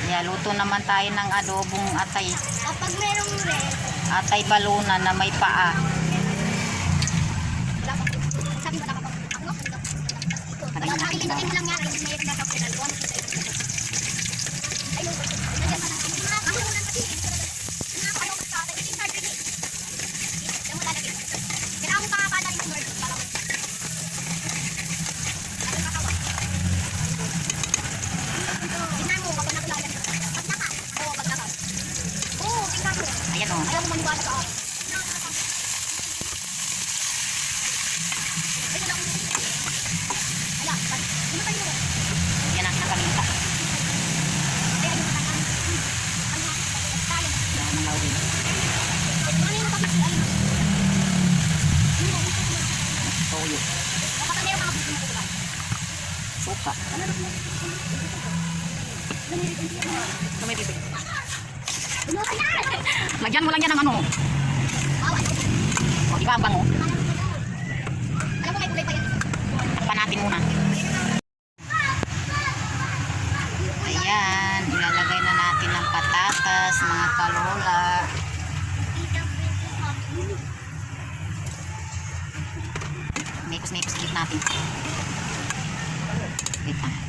Yeah, luto naman tayo ng adobong atay. Kapag merong red, Atay balunan na may paa. sabi mo na kapag nakikita lang yan, ay may nagkakapitan. Ayun, nandiyan pa natin. Ako naman kasi, nakakayo ka sa atin. It's hard to eat. Yan mo lalagay. Kailangan mo pa rin yung word. Parang, ano kakawa? Tingnan mo, kapag nakulagay. Pagnaka. Oo, pagnaka. Oo, tingnan mo. Ayan o. Ayaw mo maniwala sa akin. Yan ang nakaminta. Toyo. Suka. Lagyan mo lang yan ng ano. O, diba ang bango? Pa natin muna. Ayan, ilalagay na natin ang patatas, mga kalola. Mekos-mekos ulit natin. Wait lang.